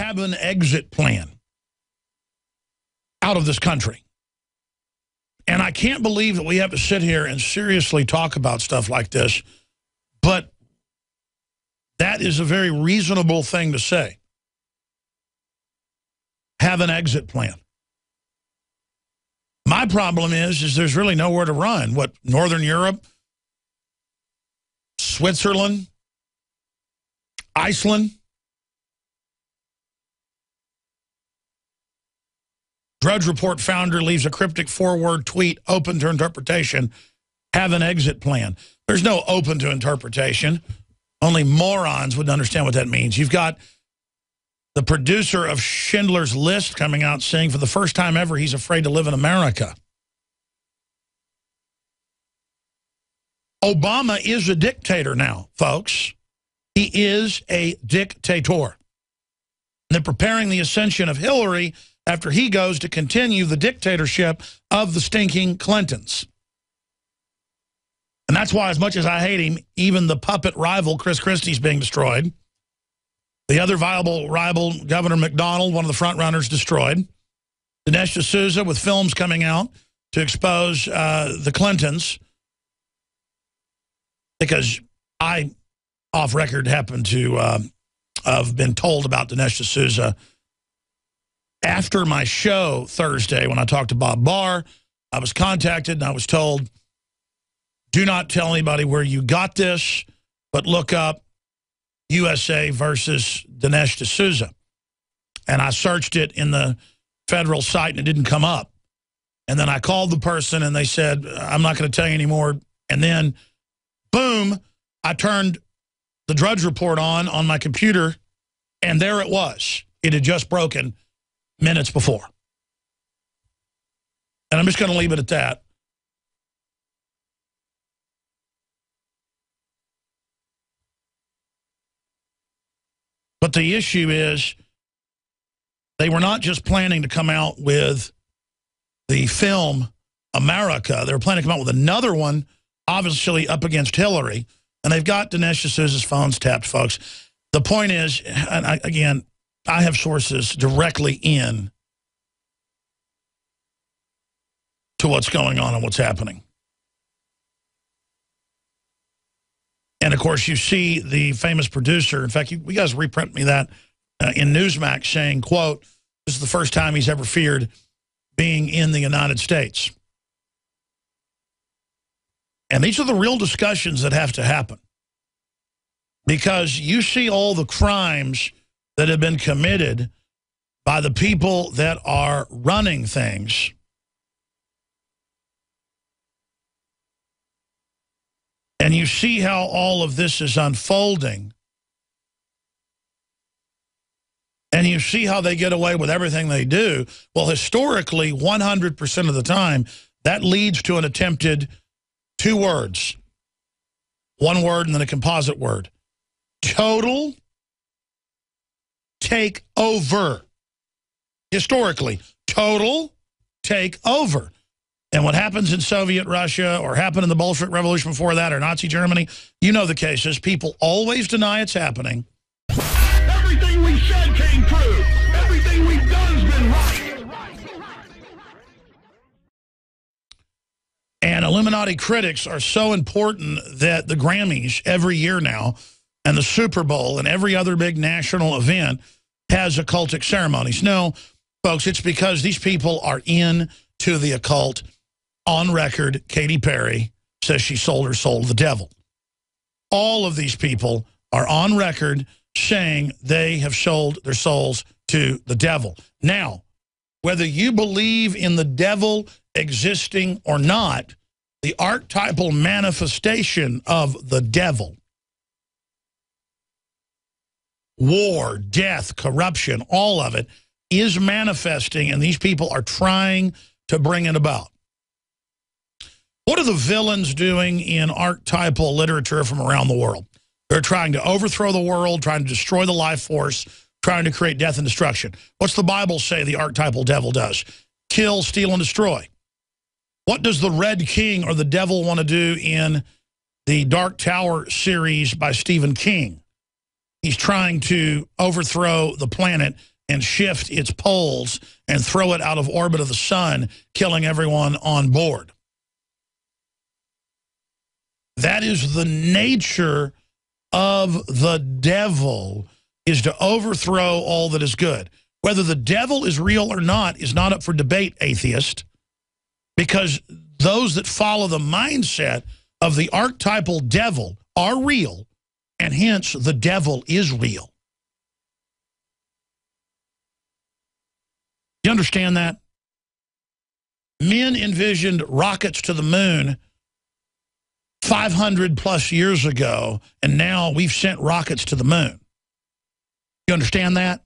have an exit plan out of this country. And I can't believe that we have to sit here and seriously talk about stuff like this, but that is a very reasonable thing to say. Have an exit plan. My problem is there's really nowhere to run. What, Northern Europe, Switzerland, Iceland? Drudge Report founder leaves a cryptic 4-word tweet open to interpretation. Have an exit plan. There's no open to interpretation. Only morons would understand what that means. You've got the producer of Schindler's List coming out saying for the first time ever he's afraid to live in America. Obama is a dictator now, folks. He is a dictator. They're preparing the ascension of Hillary after he goes to continue the dictatorship of the stinking Clintons. And that's why, as much as I hate him, even the puppet rival, Chris Christie's being destroyed. The other viable rival, Governor McDonald, one of the front runners, destroyed. Dinesh D'Souza with films coming out to expose the Clintons. Because I, off record, happen to have been told about Dinesh D'Souza after my show Thursday when I talked to Bob Barr. I was contacted and I was told, do not tell anybody where you got this, but look up USA versus Dinesh D'Souza. And I searched it in the federal site and it didn't come up. And then I called the person and they said, I'm not going to tell you anymore. And then, boom, I turned the Drudge Report on my computer, and there it was. It had just broken minutes before. And I'm just going to leave it at that. But the issue is they were not just planning to come out with the film America. They were planning to come out with another one, obviously up against Hillary. And they've got Dinesh D'Souza's phones tapped, folks. The point is, and I have sources directly in to what's going on and what's happening. And, of course, you see the famous producer. In fact, you guys reprint me that in Newsmax saying, quote, this is the first time he's ever feared being in the United States. And these are the real discussions that have to happen. Because you see all the crimes that have been committed by the people that are running things. And you see how all of this is unfolding. And you see how they get away with everything they do. Well, historically, 100% of the time, that leads to an attempted 2 words. 1 word and then a composite word. Total takeover. Historically, total takeover. And what happens in Soviet Russia or happened in the Bolshevik Revolution before that or Nazi Germany, you know the cases. People always deny it's happening. Everything we said came true. Everything we've done's been right. And Illuminati critics are so important that the Grammys every year now and the Super Bowl and every other big national event has occultic ceremonies. No, folks, it's because these people are into the occult. On record, Katy Perry says she sold her soul to the devil. All of these people are on record saying they have sold their souls to the devil. Now, whether you believe in the devil existing or not, the archetypal manifestation of the devil, war, death, corruption, all of it is manifesting, and these people are trying to bring it about. What are the villains doing in archetypal literature from around the world? They're trying to overthrow the world, trying to destroy the life force, trying to create death and destruction. What's the Bible say the archetypal devil does? Kill, steal, and destroy. What does the Red King or the devil want to do in the Dark Tower series by Stephen King? He's trying to overthrow the planet and shift its poles and throw it out of orbit of the sun, killing everyone on board. That is the nature of the devil, is to overthrow all that is good. Whether the devil is real or not is not up for debate, atheist, because those that follow the mindset of the archetypal devil are real, and hence the devil is real. You understand that? Men envisioned rockets to the moon 500 plus years ago, and now we've sent rockets to the moon. You understand that?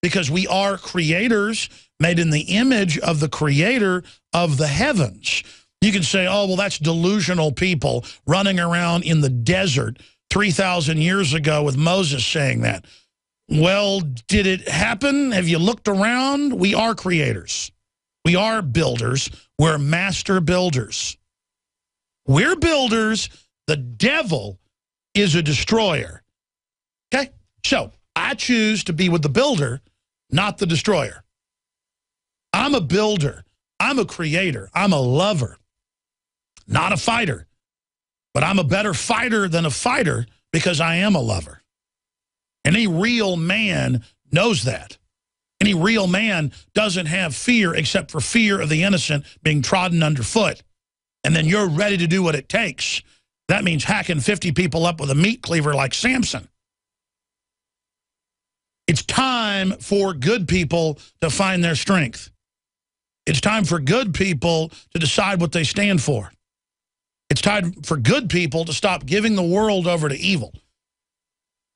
Because we are creators made in the image of the creator of the heavens. You can say, oh, well, that's delusional people running around in the desert 3,000 years ago with Moses saying that. Well, did it happen? Have you looked around? We are creators. We are builders. We're master builders. We're builders. The devil is a destroyer. Okay? So I choose to be with the builder, not the destroyer. I'm a builder. I'm a creator. I'm a lover, not a fighter. But I'm a better fighter than a fighter because I am a lover. Any real man knows that. Any real man doesn't have fear except for fear of the innocent being trodden underfoot. And then you're ready to do what it takes. That means hacking 50 people up with a meat cleaver like Samson. It's time for good people to find their strength. It's time for good people to decide what they stand for. It's time for good people to stop giving the world over to evil.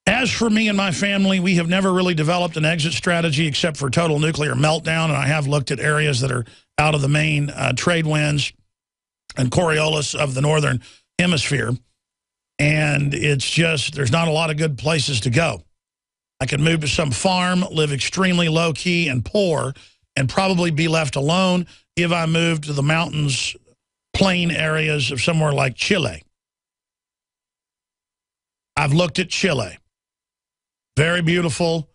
As for me and my family, we have never really developed an exit strategy except for total nuclear meltdown, and I have looked at areas that are out of the main trade winds and Coriolis of the northern hemisphere, and it's just, there's not a lot of good places to go. I could move to some farm, live extremely low-key and poor, and probably be left alone if I moved to the mountains, plain areas of somewhere like Chile. I've looked at Chile. Very beautiful,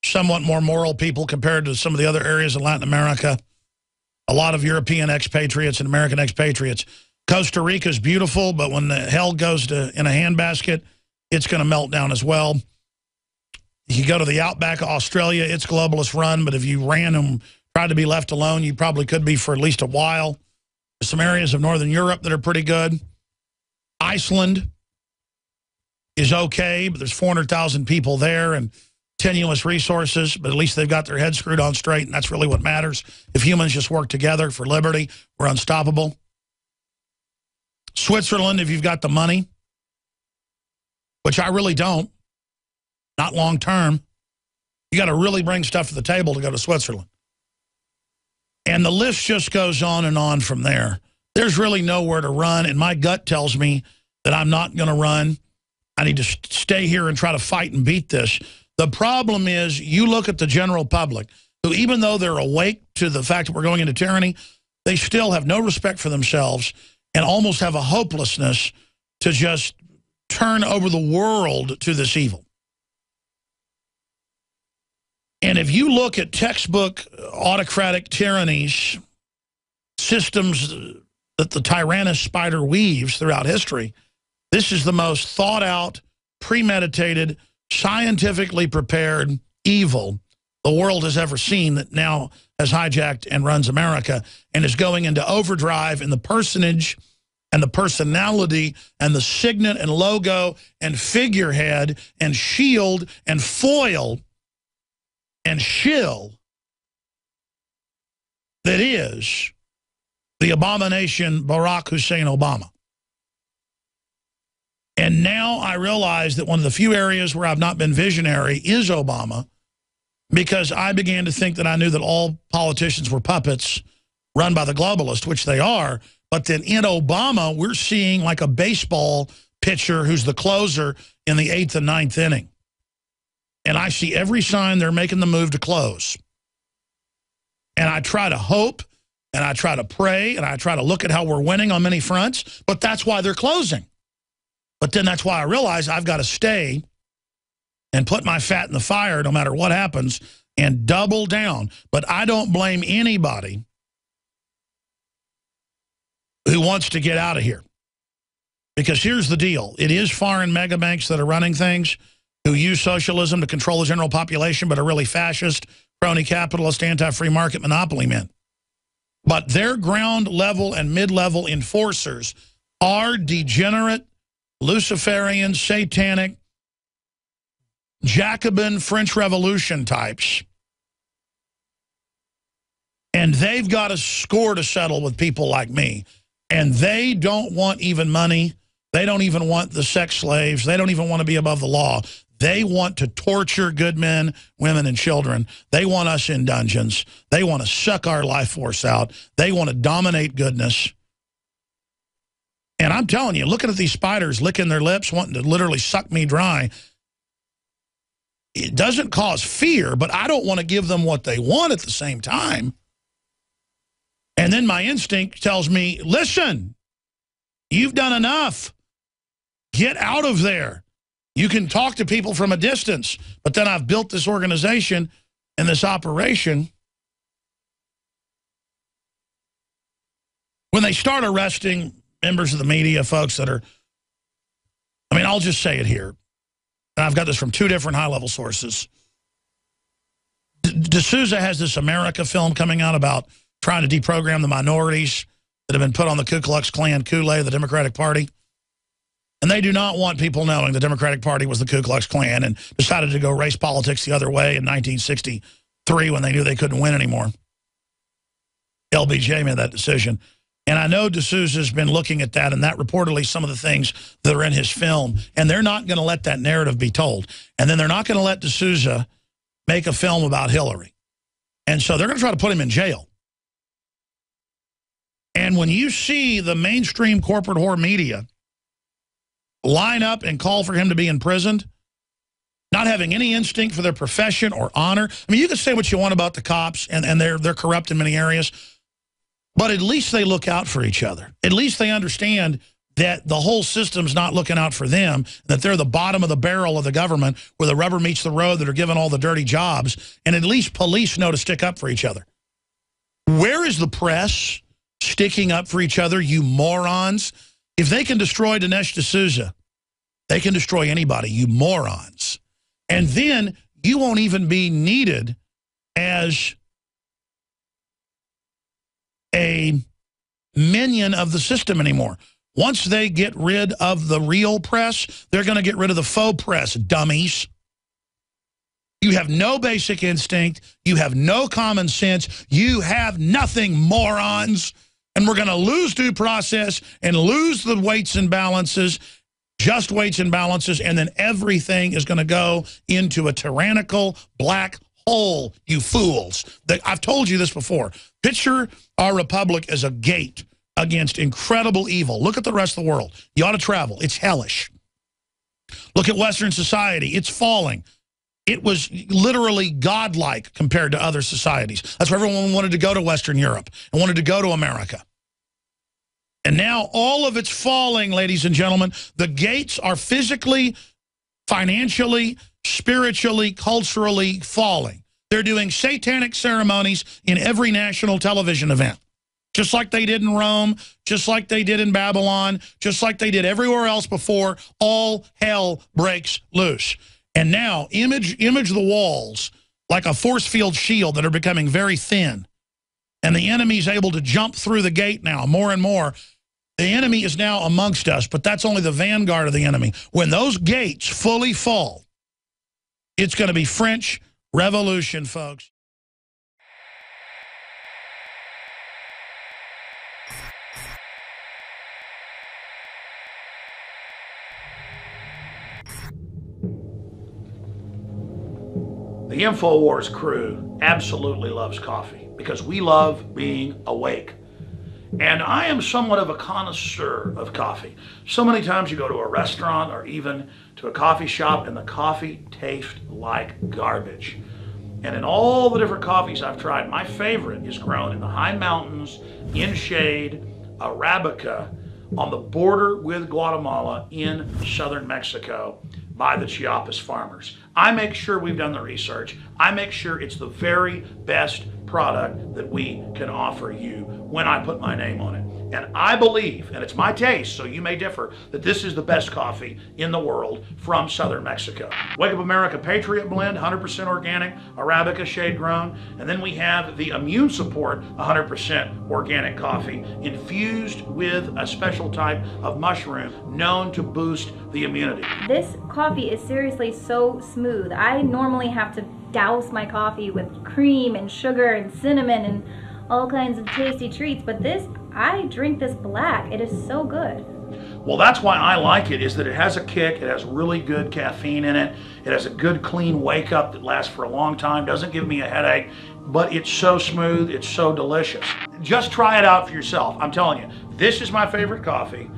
somewhat more moral people compared to some of the other areas in Latin America. A lot of European expatriates and American expatriates. Costa Rica is beautiful, but when the hell goes in a handbasket, it's going to melt down as well. You go to the outback of Australia, it's globalist run, but if you ran and tried to be left alone, you probably could be for at least a while. There's some areas of Northern Europe that are pretty good. Iceland is okay, but there's 400,000 people there and tenuous resources, but at least they've got their heads screwed on straight, and that's really what matters. If humans just work together for liberty, we're unstoppable. Switzerland, if you've got the money, which I really don't, not long term, you got to really bring stuff to the table to go to Switzerland. And the list just goes on and on from there. There's really nowhere to run, and my gut tells me that I'm not going to run. I need to stay here and try to fight and beat this. The problem is you look at the general public, who even though they're awake to the fact that we're going into tyranny, they still have no respect for themselves and almost have a hopelessness to just turn over the world to this evil. And if you look at textbook autocratic tyrannies, systems that the tyrannous spider weaves throughout history, this is the most thought-out, premeditated, scientifically prepared evil the world has ever seen that now has hijacked and runs America and is going into overdrive in the personage and the personality and the signet and logo and figurehead and shield and foil and shill that is the abomination Barack Hussein Obama. And now I realize that one of the few areas where I've not been visionary is Obama, because I began to think that I knew that all politicians were puppets run by the globalist, which they are. But then in Obama, we're seeing like a baseball pitcher who's the closer in the 8th and 9th inning. And I see every sign they're making the move to close. And I try to hope, and I try to pray, and I try to look at how we're winning on many fronts, but that's why they're closing. But then that's why I realize I've got to stay and put my fat in the fire no matter what happens and double down. But I don't blame anybody who wants to get out of here. Because here's the deal. It is foreign mega banks that are running things who use socialism to control the general population but are really fascist, crony capitalist, anti-free market monopoly men. But their ground level and mid-level enforcers are degenerate, Luciferian, satanic, Jacobin, French Revolution types. And they've got a score to settle with people like me. And they don't want even money. They don't even want the sex slaves. They don't even want to be above the law. They want to torture good men, women, and children. They want us in dungeons. They want to suck our life force out. They want to dominate goodness. And I'm telling you, looking at these spiders licking their lips, wanting to literally suck me dry, it doesn't cause fear, but I don't want to give them what they want at the same time. And then my instinct tells me, listen, you've done enough. Get out of there. You can talk to people from a distance, but then I've built this organization and this operation. When they start arresting members of the media, folks that are, I mean, I'll just say it here. And I've got this from 2 different high-level sources. D'Souza has this America film coming out about trying to deprogram the minorities that have been put on the Ku Klux Klan Kool-Aid, the Democratic Party. And they do not want people knowing the Democratic Party was the Ku Klux Klan and decided to go race politics the other way in 1963 when they knew they couldn't win anymore. LBJ made that decision. And I know D'Souza's been looking at that, and that reportedly some of the things that are in his film. And they're not going to let that narrative be told. And then they're not going to let D'Souza make a film about Hillary. And so they're going to try to put him in jail. And when you see the mainstream corporate whore media line up and call for him to be imprisoned, not having any instinct for their profession or honor. I mean, you can say what you want about the cops, and they're corrupt in many areas, but at least they look out for each other. At least they understand that the whole system's not looking out for them, that they're the bottom of the barrel of the government where the rubber meets the road, that are given all the dirty jobs, and at least police know to stick up for each other. Where is the press sticking up for each other, you morons? If they can destroy Dinesh D'Souza, they can destroy anybody, you morons. And then you won't even be needed as a minion of the system anymore. Once they get rid of the real press, they're going to get rid of the faux press, dummies. You have no basic instinct. You have no common sense. You have nothing, morons. And we're going to lose due process and lose the weights and balances, just weights and balances, and then everything is going to go into a tyrannical black hole, you fools. I've told you this before. Picture our republic as a gate against incredible evil. Look at the rest of the world. You ought to travel. It's hellish. Look at Western society. It's falling. It was literally godlike compared to other societies. That's why everyone wanted to go to Western Europe and wanted to go to America. And now all of it's falling, ladies and gentlemen. The gates are physically, financially, spiritually, culturally falling. They're doing satanic ceremonies in every national television event. Just like they did in Rome, just like they did in Babylon, just like they did everywhere else before, all hell breaks loose. And now, image the walls like a force field shield that are becoming very thin. And the enemy's able to jump through the gate now more and more. The enemy is now amongst us, but that's only the vanguard of the enemy. When those gates fully fall, it's going to be French Revolution, folks. The InfoWars crew absolutely loves coffee because we love being awake. And I am somewhat of a connoisseur of coffee. So many times you go to a restaurant or even to a coffee shop and the coffee tastes like garbage. And in all the different coffees I've tried, my favorite is grown in the high mountains, in shade, Arabica, on the border with Guatemala in southern Mexico. by the Chiapas farmers. I make sure we've done the research. I make sure it's the very best product that we can offer you when I put my name on it. And I believe, and it's my taste, so you may differ, that this is the best coffee in the world from southern Mexico. Wake Up America Patriot Blend, 100% organic, Arabica shade grown. And then we have the Immune Support, 100% organic coffee, infused with a special type of mushroom known to boost the immunity. This coffee is seriously so smooth. I normally have to douse my coffee with cream and sugar and cinnamon and all kinds of tasty treats, but this, I drink this black. It is so good. Well, that's why I like it, is that it has a kick, it has really good caffeine in it, it has a good clean wake up that lasts for a long time, doesn't give me a headache, but it's so smooth, it's so delicious. Just try it out for yourself. I'm telling you, this is my favorite coffee.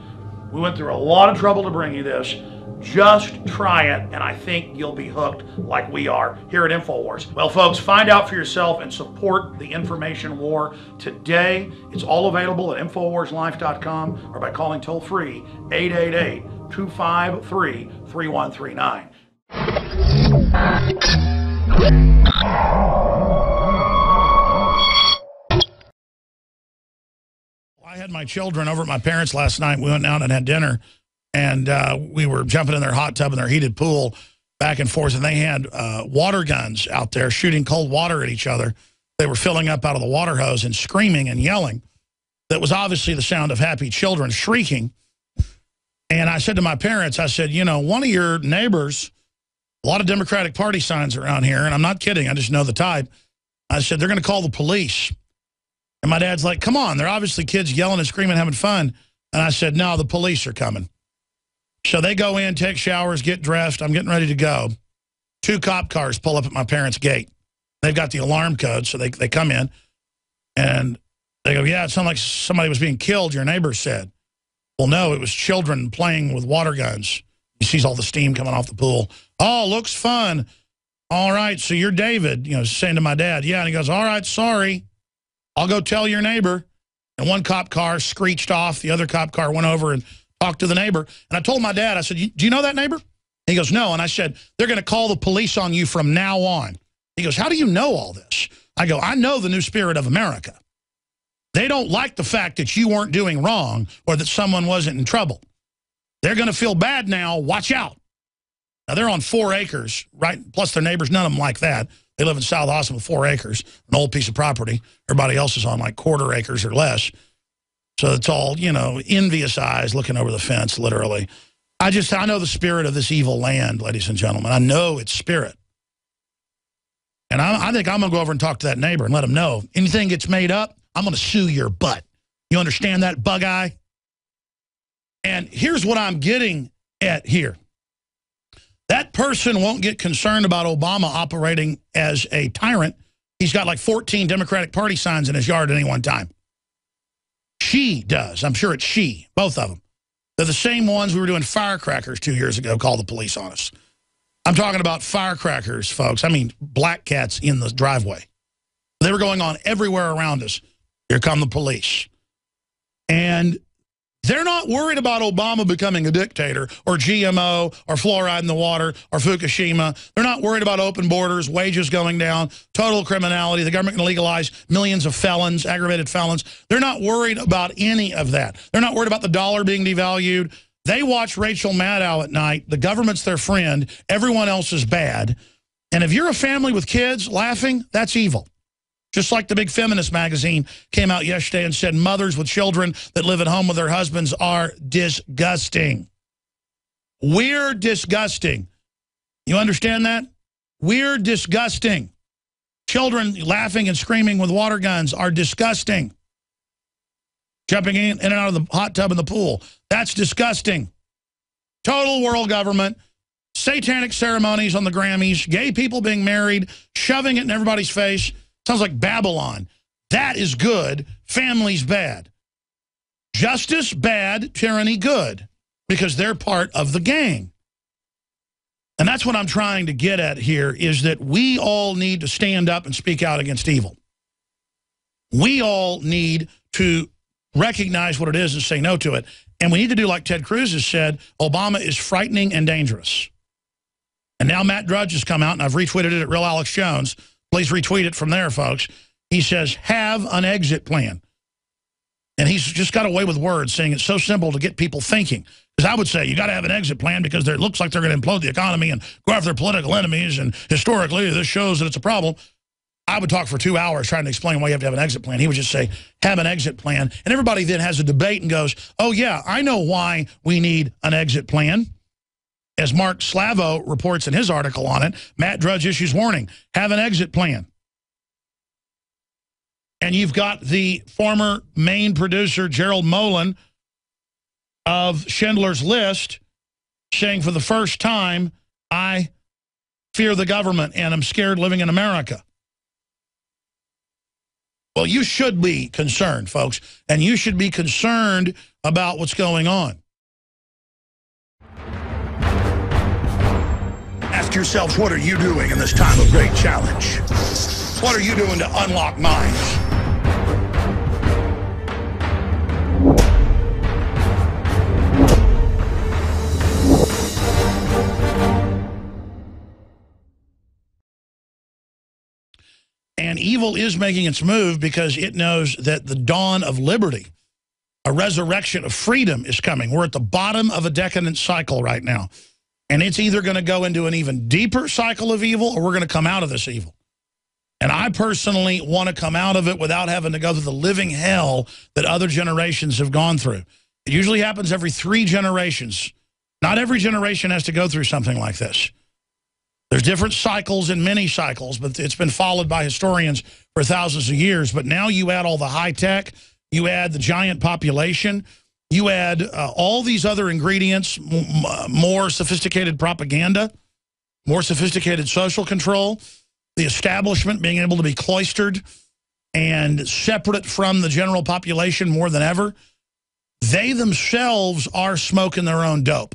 We went through a lot of trouble to bring you this. Just try it, and I think you'll be hooked like we are here at InfoWars. Well, folks, find out for yourself and support the information war today. It's all available at InfoWarsLife.com or by calling toll-free 888-253-3139. I had my children over at my parents' last night. We went out and had dinner. And we were jumping in their hot tub in their heated pool back and forth. And they had water guns out there shooting cold water at each other. They were filling up out of the water hose and screaming and yelling. That was obviously the sound of happy children shrieking. And I said to my parents, I said, you know, one of your neighbors, a lot of Democratic Party signs around here. And I'm not kidding. I just know the type. I said, they're going to call the police. And my dad's like, come on. They're obviously kids yelling and screaming, having fun. And I said, no, the police are coming. So they go in, take showers, get dressed. I'm getting ready to go. 2 cop cars pull up at my parents' gate. They've got the alarm code, so they come in. And they go, yeah, it sounded like somebody was being killed, your neighbor said. Well, no, it was children playing with water guns. He sees all the steam coming off the pool. Oh, looks fun. All right, so you're David, you know, saying to my dad. Yeah, and he goes, all right, sorry. I'll go tell your neighbor. And one cop car screeched off. The other cop car went over and talked to the neighbor. And I told my dad, I said, do you know that neighbor? He goes, no. And I said, they're going to call the police on you from now on. He goes, how do you know all this? I go, I know the new spirit of America. They don't like the fact that you weren't doing wrong or that someone wasn't in trouble. They're going to feel bad now. Watch out. Now, they're on 4 acres, right? Plus their neighbors, none of them like that. They live in South Austin with 4 acres, an old piece of property. Everybody else is on like 1/4 acres or less. So it's all, you know, envious eyes looking over the fence, literally. I know the spirit of this evil land, ladies and gentlemen. I know its spirit. And I think I'm going to go over and talk to that neighbor and let him know. Anything gets made up, I'm going to sue your butt. You understand that, bug eye? And here's what I'm getting at here. That person won't get concerned about Obama operating as a tyrant. He's got like 14 Democratic Party signs in his yard at any one time. She does. I'm sure it's she, both of them. They're the same ones we were doing firecrackers 2 years ago, called the police on us. I'm talking about firecrackers, folks. I mean, black cats in the driveway. They were going on everywhere around us. Here come the police. And they're not worried about Obama becoming a dictator or GMO or fluoride in the water or Fukushima. They're not worried about open borders, wages going down, total criminality, the government can legalize millions of felons, aggravated felons. They're not worried about any of that. They're not worried about the dollar being devalued. They watch Rachel Maddow at night. The government's their friend. Everyone else is bad. And if you're a family with kids laughing, that's evil. Just like the big feminist magazine came out yesterday and said mothers with children that live at home with their husbands are disgusting. We're disgusting. You understand that? We're disgusting. Children laughing and screaming with water guns are disgusting. Jumping in and out of the hot tub in the pool. That's disgusting. Total world government. Satanic ceremonies on the Grammys. Gay people being married. Shoving it in everybody's face. Sounds like Babylon. That is good. Family's bad. Justice bad. Tyranny good. Because they're part of the gang. And that's what I'm trying to get at here, is that we all need to stand up and speak out against evil. We all need to recognize what it is and say no to it. And we need to do like Ted Cruz has said, Obama is frightening and dangerous. And now Matt Drudge has come out, and I've retweeted it at Real Alex Jones. Please retweet it from there, folks. He says, have an exit plan. And he's just got away with words, saying it's so simple to get people thinking. Because I would say you got to have an exit plan because it looks like they're going to implode the economy and go after their political enemies. And historically, this shows that it's a problem. I would talk for 2 hours trying to explain why you have to have an exit plan. He would just say, have an exit plan. And everybody then has a debate and goes, oh, yeah, I know why we need an exit plan. As Mark Slavo reports in his article on it, Matt Drudge issues warning, have an exit plan. And you've got the former main producer, Gerald Molen, of Schindler's List, saying for the first time, I fear the government and I'm scared living in America. Well, you should be concerned, folks, and you should be concerned about what's going on. Ask yourselves, what are you doing in this time of great challenge? What are you doing to unlock minds? And evil is making its move because it knows that the dawn of liberty, a resurrection of freedom is coming. We're at the bottom of a decadent cycle right now. And it's either going to go into an even deeper cycle of evil or we're going to come out of this evil. And I personally want to come out of it without having to go through the living hell that other generations have gone through. It usually happens every 3 generations. Not every generation has to go through something like this. There's different cycles and many cycles, but it's been followed by historians for thousands of years. But now you add all the high tech, you add the giant population, you add all these other ingredients, more sophisticated propaganda, more sophisticated social control, the establishment being able to be cloistered and separate from the general population more than ever. They themselves are smoking their own dope.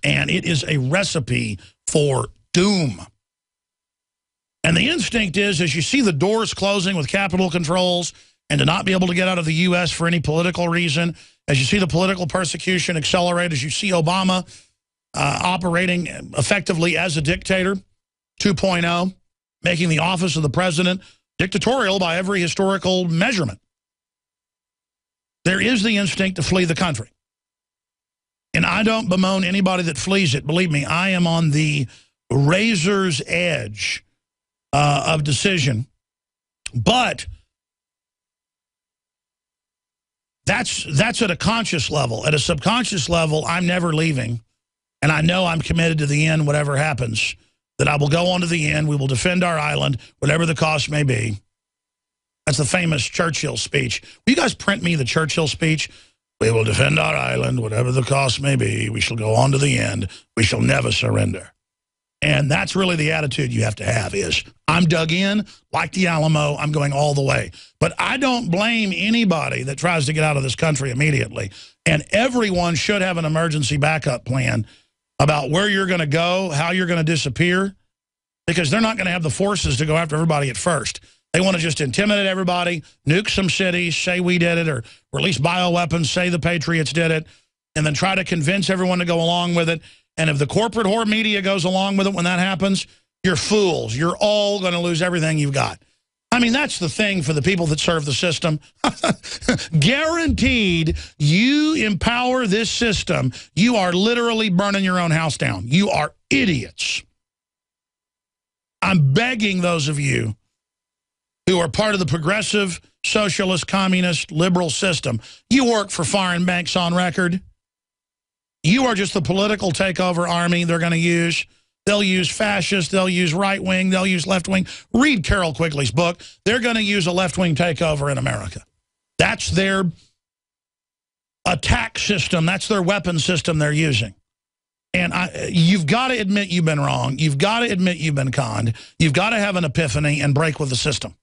And it is a recipe for doom. And the instinct is, as you see the doors closing with capital controls and to not be able to get out of the U.S. for any political reason, as you see the political persecution accelerate, as you see Obama operating effectively as a dictator 2.0, making the office of the president dictatorial by every historical measurement, there is the instinct to flee the country. And I don't bemoan anybody that flees it. Believe me, I am on the razor's edge of decision. But that's at a conscious level. At a subconscious level, I'm never leaving. And I know I'm committed to the end, whatever happens, that I will go on to the end. We will defend our island, whatever the cost may be. That's the famous Churchill speech. Will you guys print me the Churchill speech? We will defend our island, whatever the cost may be. We shall go on to the end. We shall never surrender. And that's really the attitude you have to have is, I'm dug in, like the Alamo, I'm going all the way. But I don't blame anybody that tries to get out of this country immediately. And everyone should have an emergency backup plan about where you're going to go, how you're going to disappear, because they're not going to have the forces to go after everybody at first. They want to just intimidate everybody, nuke some cities, say we did it, or release bioweapons, say the Patriots did it, and then try to convince everyone to go along with it. And if the corporate whore media goes along with it when that happens, you're fools. You're all going to lose everything you've got. I mean, that's the thing for the people that serve the system. Guaranteed, you empower this system, you are literally burning your own house down. You are idiots. I'm begging those of you who are part of the progressive, socialist, communist, liberal system. You work for foreign banks on record. You are just the political takeover army they're going to use. They'll use fascist, they'll use right-wing, they'll use left-wing. Read Carol Quigley's book. They're going to use a left-wing takeover in America. That's their attack system. That's their weapon system they're using. And you've got to admit you've been wrong. You've got to admit you've been conned. You've got to have an epiphany and break with the system.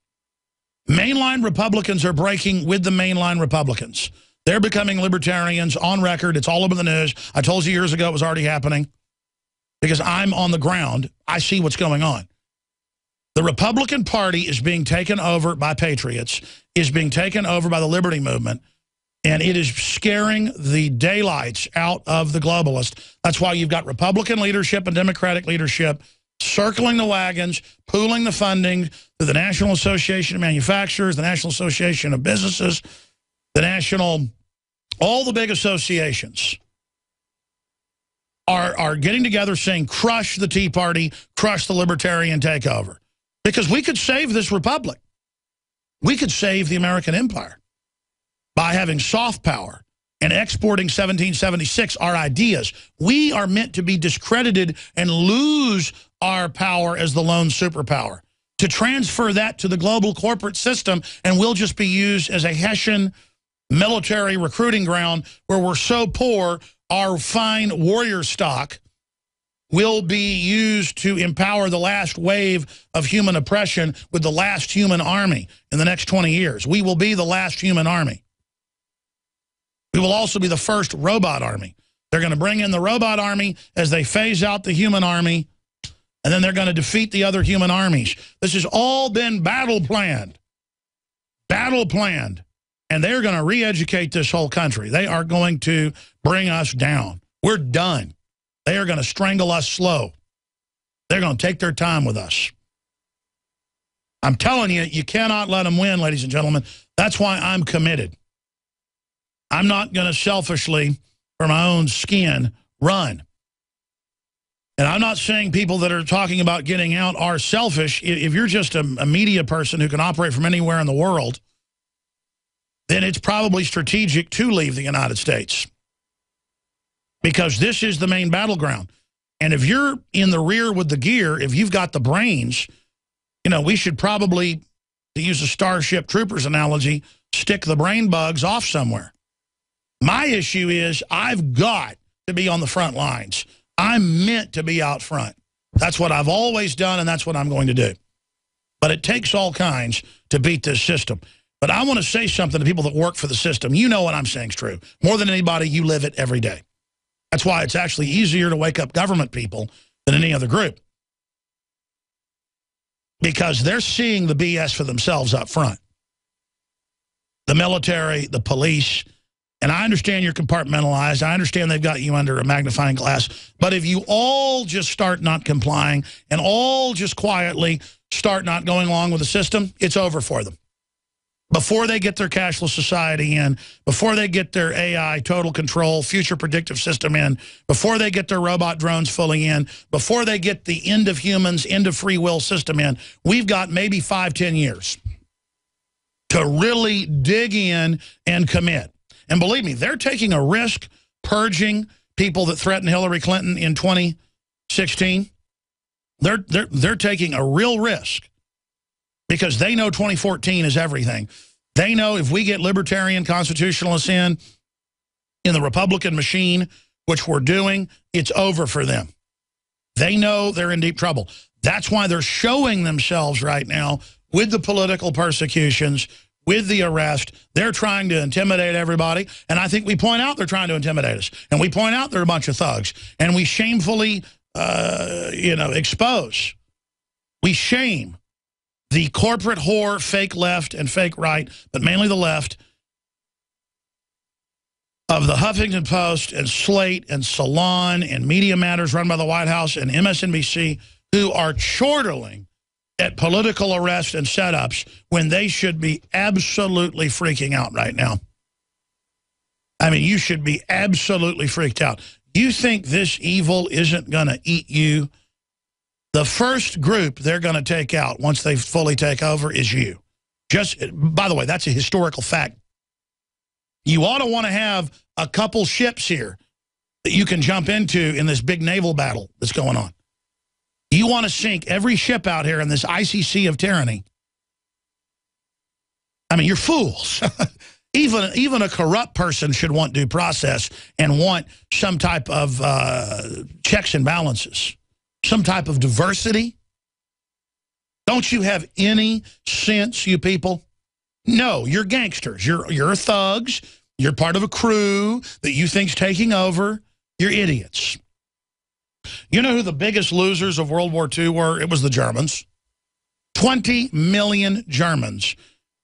Mainline Republicans are breaking with the mainline Republicans. They're becoming libertarians on record. It's all over the news. I told you years ago it was already happening because I'm on the ground. I see what's going on. The Republican Party is being taken over by patriots, is being taken over by the liberty movement, And it is scaring the daylights out of the globalists. That's why you've got Republican leadership and Democratic leadership circling the wagons, pooling the funding through the National Association of Manufacturers, the National Association of Businesses, all the big associations are getting together saying, crush the Tea Party, crush the libertarian takeover. Because we could save this republic. We could save the American empire by having soft power and exporting 1776, our ideas. We are meant to be discredited and lose our power as the lone superpower, to transfer that to the global corporate system, and we'll just be used as a Hessian military recruiting ground where we're so poor, our fine warrior stock will be used to empower the last wave of human oppression with the last human army in the next 20 years. We will be the last human army. We will also be the first robot army. They're going to bring in the robot army as they phase out the human army, and then they're going to defeat the other human armies. This has all been battle planned. Battle planned. And they're going to re-educate this whole country. They are going to bring us down. We're done. They are going to strangle us slow. They're going to take their time with us. I'm telling you, you cannot let them win, ladies and gentlemen. That's why I'm committed. I'm not going to selfishly, for my own skin, run. And I'm not saying people that are talking about getting out are selfish. If you're just a media person who can operate from anywhere in the world, then it's probably strategic to leave the United States. Because this is the main battleground. And if you're in the rear with the gear, if you've got the brains, you know, we should probably, to use a Starship Troopers analogy, stick the brain bugs off somewhere. My issue is I've got to be on the front lines. I'm meant to be out front. That's what I've always done, and that's what I'm going to do. But it takes all kinds to beat this system. But I want to say something to people that work for the system. You know what I'm saying is true. More than anybody, you live it every day. That's why it's actually easier to wake up government people than any other group. Because they're seeing the BS for themselves up front. The military, the police. And I understand you're compartmentalized. I understand they've got you under a magnifying glass. But if you all just start not complying and all just quietly start not going along with the system, it's over for them. Before they get their cashless society in, before they get their AI total control, future predictive system in, before they get their robot drones fully in, before they get the end of humans, end of free will system in, we've got maybe 5-10 years to really dig in and commit. And believe me, they're taking a risk purging people that threatened Hillary Clinton in 2016. They're taking a real risk. Because they know 2014 is everything. They know if we get libertarian constitutionalists in the Republican machine, which we're doing, it's over for them. They know they're in deep trouble. That's why they're showing themselves right now with the political persecutions, with the arrest. They're trying to intimidate everybody. And I think we point out they're trying to intimidate us. And we point out they're a bunch of thugs. And we shamefully, expose. We shame the corporate whore, fake left and fake right, but mainly the left, of the Huffington Post and Slate and Salon and Media Matters run by the White House and MSNBC, who are chortling at political arrest and setups when they should be absolutely freaking out right now. I mean, you should be absolutely freaked out. You think this evil isn't going to eat you? The first group they're going to take out once they fully take over is you. Just, by the way, that's a historical fact. You ought to want to have a couple ships here that you can jump into in this big naval battle that's going on. You want to sink every ship out here in this icy sea of tyranny. I mean, you're fools. Even a corrupt person should want due process and want some type of checks and balances. Some type of diversity? Don't you have any sense, you people? No, you're gangsters. You're thugs. You're part of a crew that you think's taking over. You're idiots. You know who the biggest losers of World War II were? It was the Germans. 20 million Germans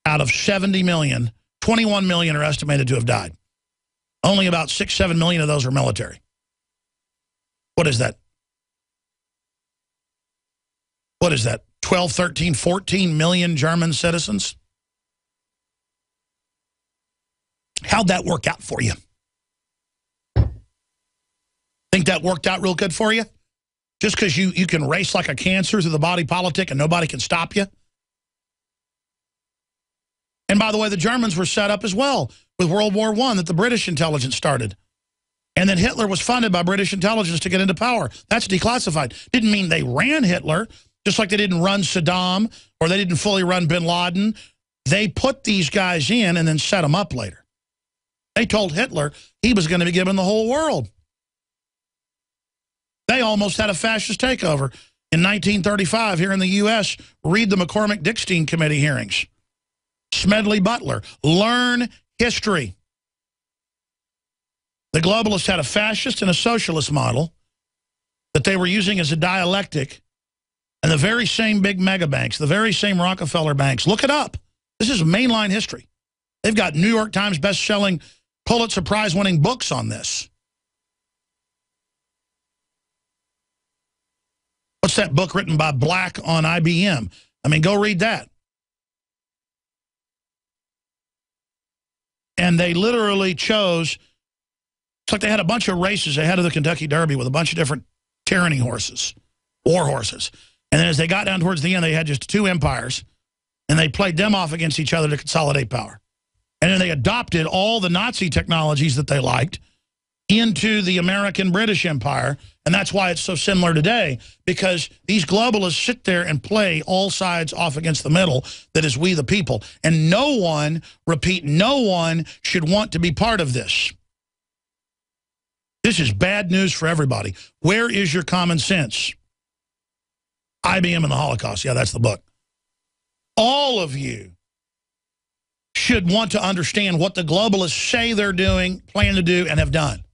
out of 70 million 21 million are estimated to have died. Only about 6-7 million of those are military. What is that? What is that? 12, 13, 14 million German citizens? How'd that work out for you? Think that worked out real good for you? Just because you can race like a cancer through the body politic and nobody can stop you? And by the way, the Germans were set up as well with World War I that the British intelligence started. And then Hitler was funded by British intelligence to get into power. That's declassified. Didn't mean they ran Hitler, just like they didn't run Saddam or they didn't fully run bin Laden. They put these guys in and then set them up later. They told Hitler he was going to be given the whole world. They almost had a fascist takeover in 1935 here in the U.S. Read the McCormick-Dickstein Committee hearings. Smedley Butler. Learn history. The globalists had a fascist and a socialist model that they were using as a dialectic. And the very same big mega banks, the very same Rockefeller banks, look it up. This is mainline history. They've got New York Times best-selling, Pulitzer Prize-winning books on this. What's that book written by Black on IBM? I mean, go read that. And they literally chose, it's like they had a bunch of races ahead of the Kentucky Derby with a bunch of different tyranny horses, war horses. And then as they got down towards the end, they had just two empires, and they played them off against each other to consolidate power. And then they adopted all the Nazi technologies that they liked into the American-British Empire, and that's why it's so similar today, because these globalists sit there and play all sides off against the middle, that is we the people. And no one, repeat, no one should want to be part of this. This is bad news for everybody. Where is your common sense? IBM and the Holocaust. Yeah, that's the book. All of you should want to understand what the globalists say they're doing, plan to do, and have done.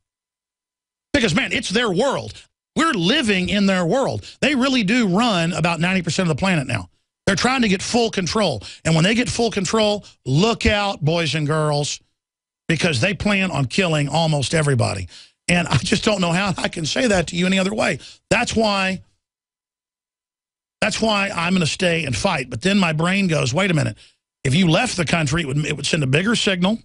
Because, man, it's their world. We're living in their world. They really do run about 90% of the planet now. They're trying to get full control. And when they get full control, look out, boys and girls, because they plan on killing almost everybody. And I just don't know how I can say that to you any other way. That's why I'm going to stay and fight. But then my brain goes, wait a minute. If you left the country, it would send a bigger signal.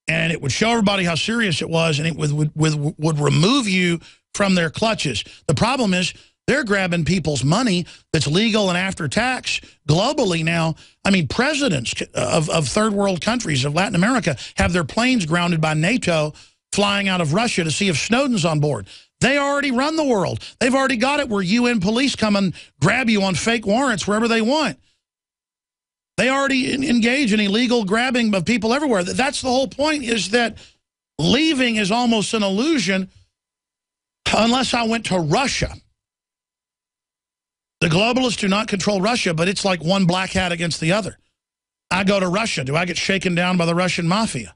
And it would show everybody how serious it was, and it would remove you from their clutches. The problem is they're grabbing people's money that's legal and after tax globally now. I mean, presidents of third world countries of Latin America have their planes grounded by NATO flying out of Russia to see if Snowden's on board. They already run the world. They've already got it where UN police come and grab you on fake warrants wherever they want. They already engage in illegal grabbing of people everywhere. That's the whole point, is that leaving is almost an illusion unless I went to Russia. The globalists do not control Russia, but it's like one black hat against the other. I go to Russia. Do I get shaken down by the Russian mafia?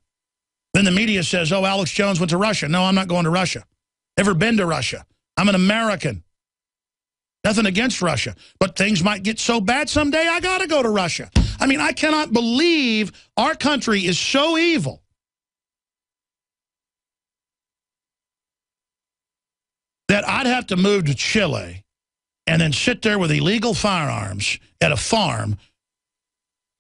Then the media says, oh, Alex Jones went to Russia. No, I'm not going to Russia. Never been to Russia. I'm an American. Nothing against Russia. But things might get so bad someday, I got to go to Russia. I mean, I cannot believe our country is so evil that I'd have to move to Chile and then sit there with illegal firearms at a farm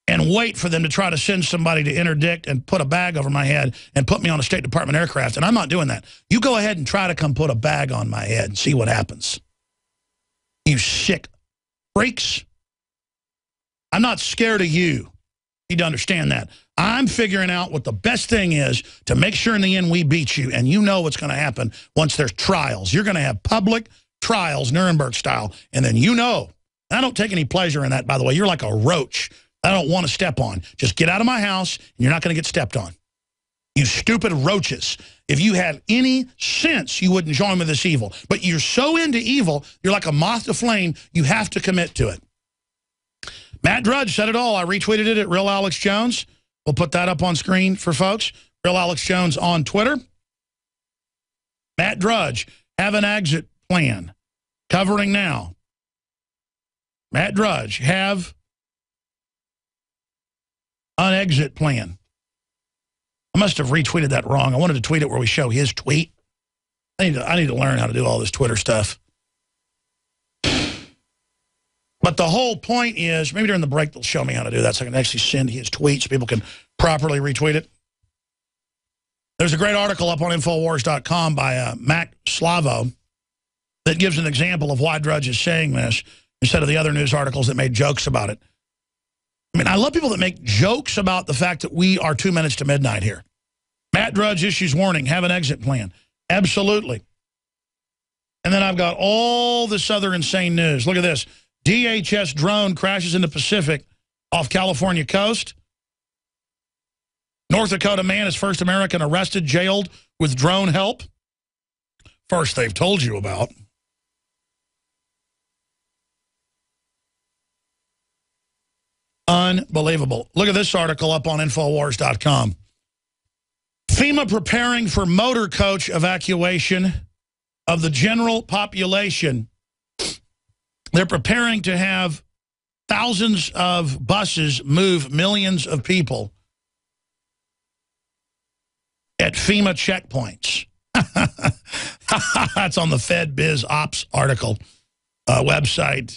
and wait for them to try to send somebody to interdict and put a bag over my head and put me on a State Department aircraft. And I'm not doing that. You go ahead and try to come put a bag on my head and see what happens. You sick freaks. I'm not scared of you. You need to understand that. I'm figuring out what the best thing is to make sure in the end we beat you. And you know what's going to happen once there's trials. You're going to have public trials, Nuremberg style. And then you know. I don't take any pleasure in that, by the way. You're like a roach I don't want to step on. Just get out of my house, and you're not going to get stepped on. You stupid roaches. If you had any sense, you wouldn't join with this evil. But you're so into evil, you're like a moth to flame, you have to commit to it. Matt Drudge said it all. I retweeted it at Real Alex Jones. We'll put that up on screen for folks. Real Alex Jones on Twitter. Matt Drudge, have an exit plan. Covering now. Matt Drudge, have An exit plan. I must have retweeted that wrong. I wanted to tweet it where we show his tweet. I need to learn how to do all this Twitter stuff. But the whole point is, maybe during the break they'll show me how to do that so I can actually send his tweet so people can properly retweet it. There's a great article up on Infowars.com by Mac Slavo that gives an example of why Drudge is saying this instead of the other news articles that made jokes about it. I mean, I love people that make jokes about the fact that we are 2 minutes to midnight here. Matt Drudge issues warning, have an exit plan. Absolutely. And then I've got all this other insane news. Look at this. DHS drone crashes in the Pacific off California coast. North Dakota man is first American arrested, jailed with drone help. First they've told you about. Unbelievable. Look at this article up on Infowars.com. FEMA preparing for motor coach evacuation of the general population. They're preparing to have thousands of buses move millions of people at FEMA checkpoints. That's on the Fed Biz Ops article website.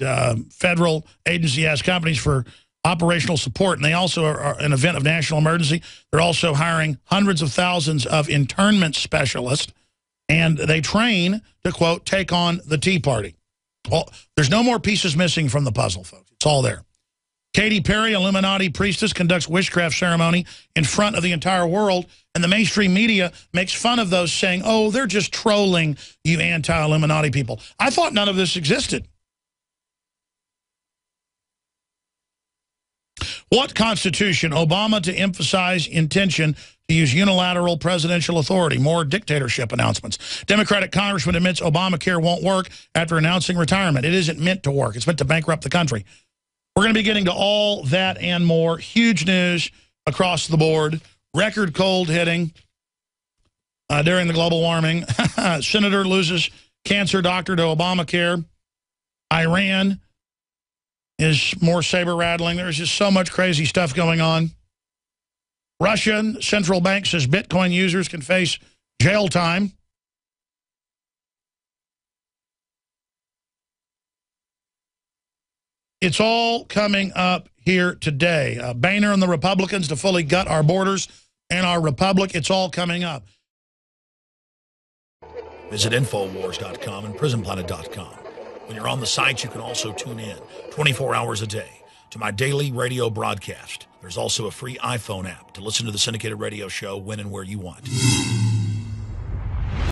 Federal agency has companies for operational support, and they also are an event of national emergency. They're also hiring hundreds of thousands of internment specialists, and they train to, quote, take on the Tea Party. Well, there's no more pieces missing from the puzzle, folks. It's all there. Katy Perry, Illuminati priestess, conducts witchcraft ceremony in front of the entire world, and the mainstream media makes fun of those saying, oh, they're just trolling you anti-Illuminati people. I thought none of this existed. What constitution? Obama to emphasize intention to use unilateral presidential authority. More dictatorship announcements. Democratic congressman admits Obamacare won't work after announcing retirement. It isn't meant to work. It's meant to bankrupt the country. We're going to be getting to all that and more. Huge news across the board. Record cold hitting during the global warming. Senator loses cancer doctor to Obamacare. Iran is more saber-rattling. There's just so much crazy stuff going on. Russian central bank says Bitcoin users can face jail time. It's all coming up here today. Boehner and the Republicans to fully gut our borders and our republic. It's all coming up. Visit Infowars.com and PrisonPlanet.com. When you're on the site, you can also tune in 24 hours a day to my daily radio broadcast. There's also a free iPhone app to listen to the syndicated radio show when and where you want.